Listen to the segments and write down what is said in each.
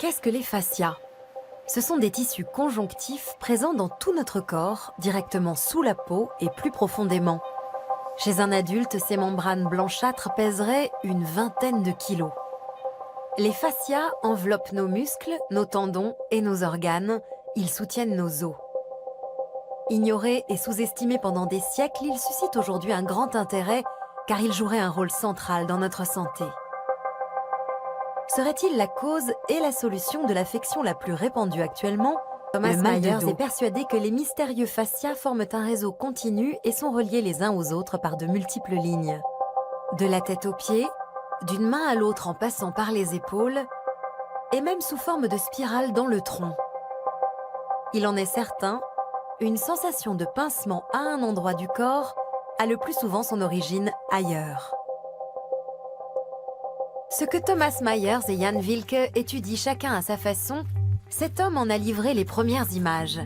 Qu'est-ce que les fascias? Ce sont des tissus conjonctifs présents dans tout notre corps, directement sous la peau et plus profondément. Chez un adulte, ces membranes blanchâtres pèseraient une vingtaine de kilos. Les fascias enveloppent nos muscles, nos tendons et nos organes. Ils soutiennent nos os. Ignorés et sous-estimés pendant des siècles, ils suscitent aujourd'hui un grand intérêt car ils joueraient un rôle central dans notre santé. Serait-il la cause et la solution de l'affection la plus répandue actuellement? Thomas Myers est persuadé que les mystérieux fascias forment un réseau continu et sont reliés les uns aux autres par de multiples lignes. De la tête aux pieds, d'une main à l'autre en passant par les épaules, et même sous forme de spirale dans le tronc. Il en est certain, une sensation de pincement à un endroit du corps a le plus souvent son origine ailleurs. Ce que Thomas Myers et Jan Wilke étudient chacun à sa façon, cet homme en a livré les premières images.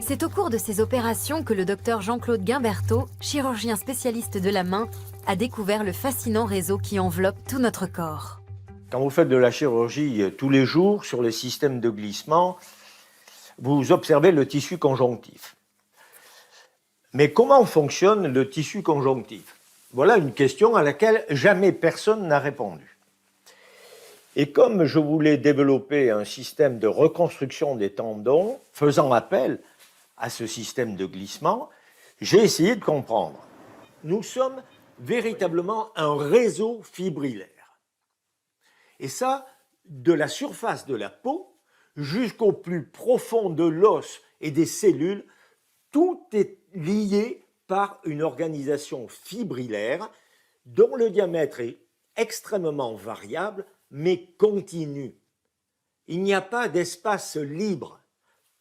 C'est au cours de ces opérations que le docteur Jean-Claude Guimberteau, chirurgien spécialiste de la main, a découvert le fascinant réseau qui enveloppe tout notre corps. Quand vous faites de la chirurgie tous les jours sur les systèmes de glissement, vous observez le tissu conjonctif. Mais comment fonctionne le tissu conjonctif? Voilà une question à laquelle jamais personne n'a répondu. Et comme je voulais développer un système de reconstruction des tendons, faisant appel à ce système de glissement, j'ai essayé de comprendre. Nous sommes véritablement un réseau fibrillaire. Et ça, de la surface de la peau jusqu'au plus profond de l'os et des cellules, tout est lié par une organisation fibrillaire dont le diamètre est extrêmement variable, mais continu. Il n'y a pas d'espace libre.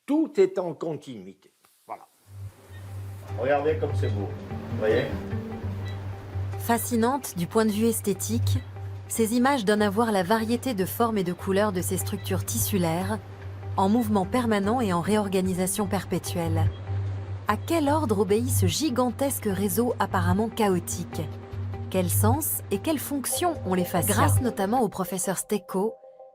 Tout est en continuité. Voilà. Regardez comme c'est beau. Vous voyez? Fascinantes du point de vue esthétique, ces images donnent à voir la variété de formes et de couleurs de ces structures tissulaires, en mouvement permanent et en réorganisation perpétuelle. À quel ordre obéit ce gigantesque réseau apparemment chaotique? Quel sens et quelle fonction ont les fascias? Grâce notamment au professeur Stecco,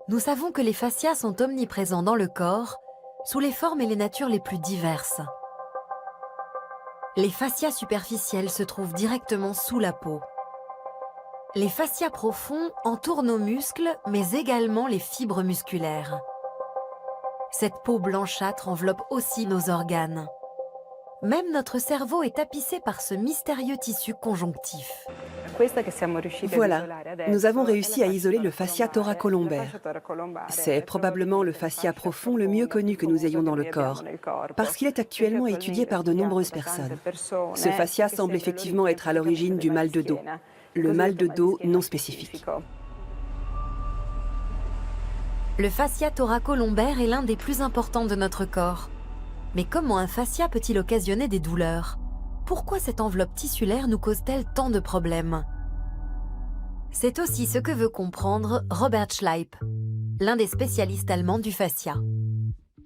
nous savons que les fascias sont omniprésents dans le corps, sous les formes et les natures les plus diverses. Les fascias superficiels se trouvent directement sous la peau. Les fascias profonds entourent nos muscles, mais également les fibres musculaires. Cette peau blanchâtre enveloppe aussi nos organes. Même notre cerveau est tapissé par ce mystérieux tissu conjonctif. Voilà, nous avons réussi à isoler le fascia thoracolombaire. C'est probablement le fascia profond le mieux connu que nous ayons dans le corps, parce qu'il est actuellement étudié par de nombreuses personnes. Ce fascia semble effectivement être à l'origine du mal de dos, le mal de dos non spécifique. Le fascia thoracolombaire est l'un des plus importants de notre corps. Mais comment un fascia peut-il occasionner des douleurs? Pourquoi cette enveloppe tissulaire nous cause-t-elle tant de problèmes? C'est aussi ce que veut comprendre Robert Schleip, l'un des spécialistes allemands du fascia.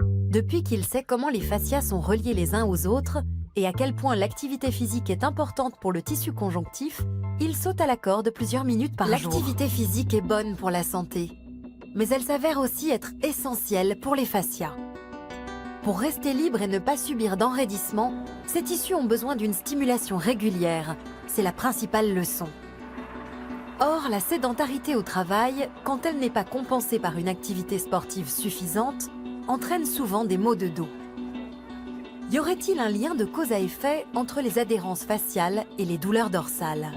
Depuis qu'il sait comment les fascias sont reliés les uns aux autres et à quel point l'activité physique est importante pour le tissu conjonctif, il saute à la corde plusieurs minutes par jour. L'activité physique est bonne pour la santé, mais elle s'avère aussi être essentielle pour les fascias. Pour rester libre et ne pas subir d'enraidissement, ces tissus ont besoin d'une stimulation régulière. C'est la principale leçon. Or, la sédentarité au travail, quand elle n'est pas compensée par une activité sportive suffisante, entraîne souvent des maux de dos. Y aurait-il un lien de cause à effet entre les adhérences faciales et les douleurs dorsales?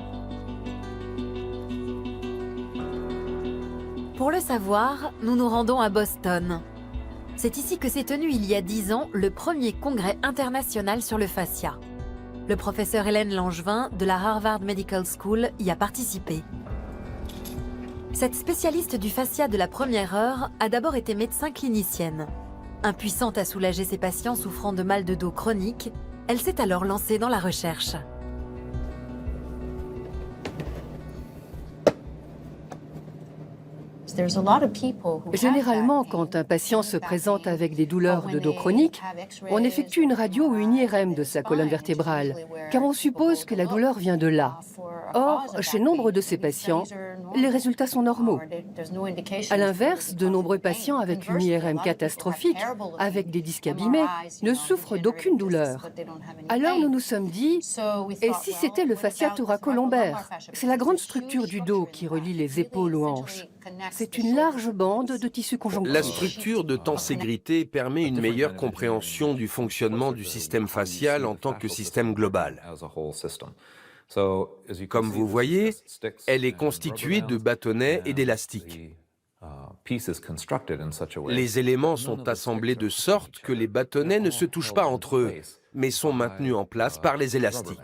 Pour le savoir, nous nous rendons à Boston. C'est ici que s'est tenu il y a 10 ans le premier congrès international sur le fascia. Le professeur Hélène Langevin de la Harvard Medical School y a participé. Cette spécialiste du fascia de la première heure a d'abord été médecin clinicienne. Impuissante à soulager ses patients souffrant de mal de dos chronique, elle s'est alors lancée dans la recherche. Généralement, quand un patient se présente avec des douleurs de dos chroniques, on effectue une radio ou une IRM de sa colonne vertébrale, car on suppose que la douleur vient de là. Or, chez nombre de ces patients, les résultats sont normaux. À l'inverse, de nombreux patients avec une IRM catastrophique, avec des disques abîmés, ne souffrent d'aucune douleur. Alors nous nous sommes dit, et si c'était le fascia thoracolombaire? C'est la grande structure du dos qui relie les épaules aux hanches. C'est une large bande de tissu conjonctif. La structure de tenségrité permet une meilleure compréhension du fonctionnement du système facial en tant que système global. Comme vous voyez, elle est constituée de bâtonnets et d'élastiques. Les éléments sont assemblés de sorte que les bâtonnets ne se touchent pas entre eux, mais sont maintenus en place par les élastiques.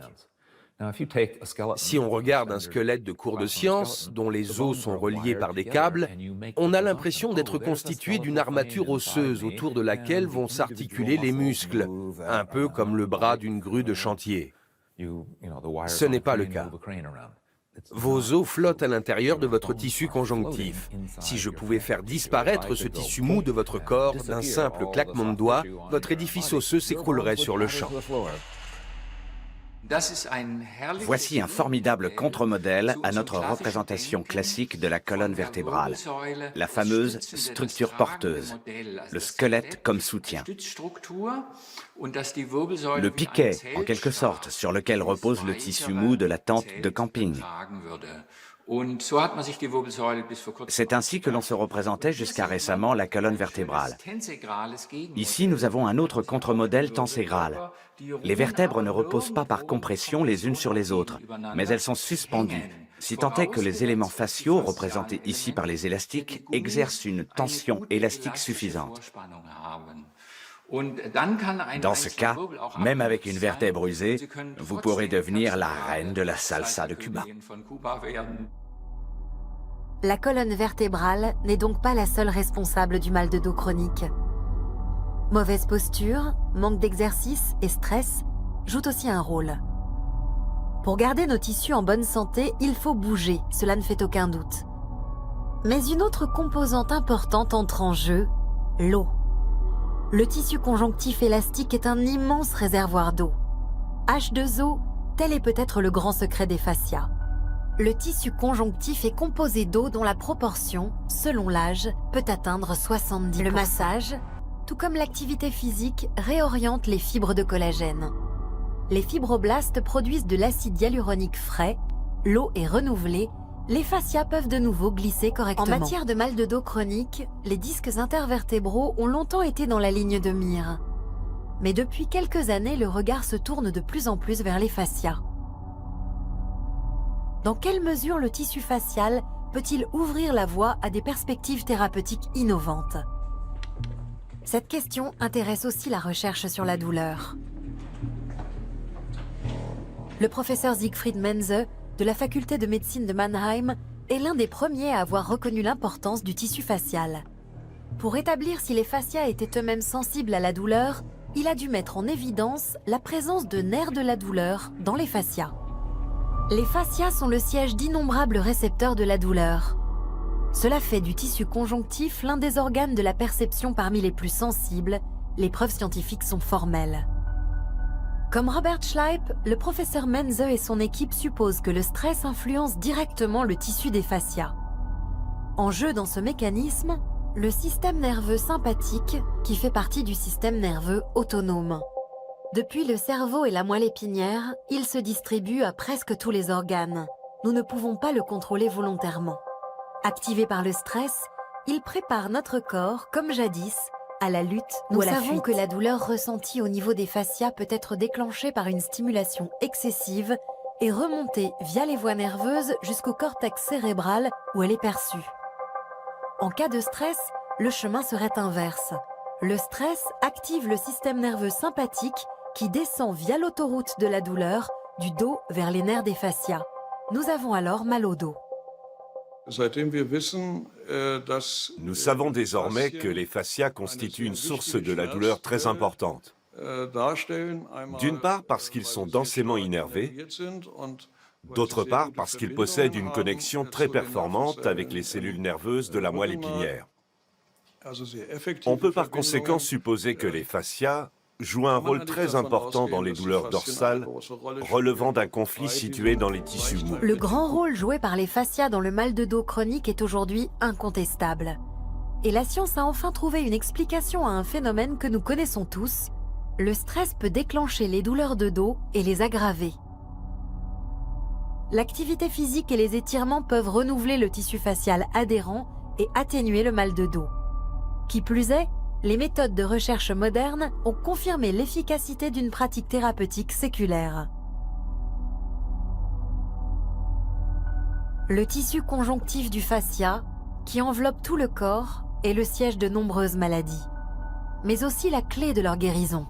Si on regarde un squelette de cours de science, dont les os sont reliés par des câbles, on a l'impression d'être constitué d'une armature osseuse autour de laquelle vont s'articuler les muscles, un peu comme le bras d'une grue de chantier. Ce n'est pas le cas. Vos os flottent à l'intérieur de votre tissu conjonctif. Si je pouvais faire disparaître ce tissu mou de votre corps d'un simple claquement de doigts, votre édifice osseux s'écroulerait sur le champ. Voici un formidable contre-modèle à notre représentation classique de la colonne vertébrale, la fameuse structure porteuse, le squelette comme soutien. Le piquet, en quelque sorte, sur lequel repose le tissu mou de la tente de camping. C'est ainsi que l'on se représentait jusqu'à récemment la colonne vertébrale. Ici, nous avons un autre contre-modèle tenségral. Les vertèbres ne reposent pas par compression les unes sur les autres, mais elles sont suspendues, si tant est que les éléments faciaux, représentés ici par les élastiques, exercent une tension élastique suffisante. Dans ce cas, même avec une vertèbre usée, vous pourrez devenir la reine de la salsa de Cuba. La colonne vertébrale n'est donc pas la seule responsable du mal de dos chronique. Mauvaise posture, manque d'exercice et stress jouent aussi un rôle. Pour garder nos tissus en bonne santé, il faut bouger, cela ne fait aucun doute. Mais une autre composante importante entre en jeu, l'eau. Le tissu conjonctif élastique est un immense réservoir d'eau. H2O, tel est peut-être le grand secret des fascias. Le tissu conjonctif est composé d'eau dont la proportion, selon l'âge, peut atteindre 70%. Le massage, tout comme l'activité physique, réoriente les fibres de collagène. Les fibroblastes produisent de l'acide hyaluronique frais, l'eau est renouvelée, les fascias peuvent de nouveau glisser correctement. En matière de mal de dos chronique, les disques intervertébraux ont longtemps été dans la ligne de mire. Mais depuis quelques années, le regard se tourne de plus en plus vers les fascias. Dans quelle mesure le tissu facial peut-il ouvrir la voie à des perspectives thérapeutiques innovantes? Cette question intéresse aussi la recherche sur la douleur. Le professeur Siegfried Menze de la faculté de médecine de Mannheim est l'un des premiers à avoir reconnu l'importance du tissu facial. Pour établir si les fascias étaient eux-mêmes sensibles à la douleur, il a dû mettre en évidence la présence de nerfs de la douleur dans les fascias. Les fascias sont le siège d'innombrables récepteurs de la douleur. Cela fait du tissu conjonctif l'un des organes de la perception parmi les plus sensibles. Les preuves scientifiques sont formelles. Comme Robert Schleip, le professeur Menze et son équipe supposent que le stress influence directement le tissu des fascias. En jeu dans ce mécanisme, le système nerveux sympathique qui fait partie du système nerveux autonome. Depuis le cerveau et la moelle épinière, il se distribue à presque tous les organes. Nous ne pouvons pas le contrôler volontairement. Activé par le stress, il prépare notre corps, comme jadis, à la lutte ou à la fuite. Nous savons que la douleur ressentie au niveau des fascias peut être déclenchée par une stimulation excessive et remonter via les voies nerveuses jusqu'au cortex cérébral où elle est perçue. En cas de stress, le chemin serait inverse. Le stress active le système nerveux sympathique qui descend via l'autoroute de la douleur du dos vers les nerfs des fascias. Nous avons alors mal au dos. Nous savons désormais que les fascias constituent une source de la douleur très importante. D'une part parce qu'ils sont densément innervés, d'autre part parce qu'ils possèdent une connexion très performante avec les cellules nerveuses de la moelle épinière. On peut par conséquent supposer que les fascias joue un rôle très important dans les douleurs dorsales relevant d'un conflit situé dans les tissus mous. Le grand rôle joué par les fascias dans le mal de dos chronique est aujourd'hui incontestable. Et la science a enfin trouvé une explication à un phénomène que nous connaissons tous. Le stress peut déclencher les douleurs de dos et les aggraver. L'activité physique et les étirements peuvent renouveler le tissu facial adhérent et atténuer le mal de dos. Qui plus est, les méthodes de recherche modernes ont confirmé l'efficacité d'une pratique thérapeutique séculaire. Le tissu conjonctif du fascia, qui enveloppe tout le corps, est le siège de nombreuses maladies, mais aussi la clé de leur guérison.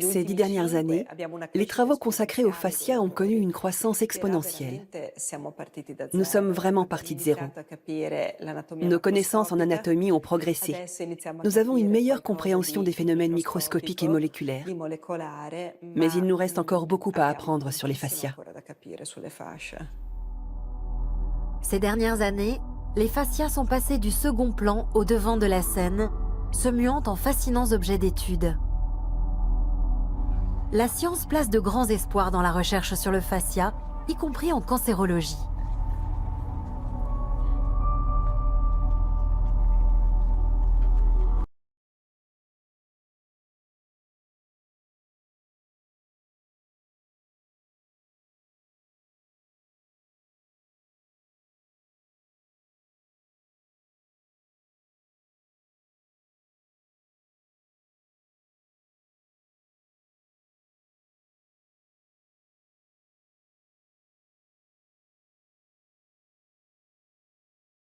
Ces 10 dernières années, les travaux consacrés au fascia ont connu une croissance exponentielle. Nous sommes vraiment partis de zéro. Nos connaissances en anatomie ont progressé. Nous avons une meilleure compréhension des phénomènes microscopiques et moléculaires. Mais il nous reste encore beaucoup à apprendre sur les fascias. Ces dernières années, les fascias sont passés du second plan au devant de la scène, se muant en fascinants objets d'étude. La science place de grands espoirs dans la recherche sur le fascia, y compris en cancérologie.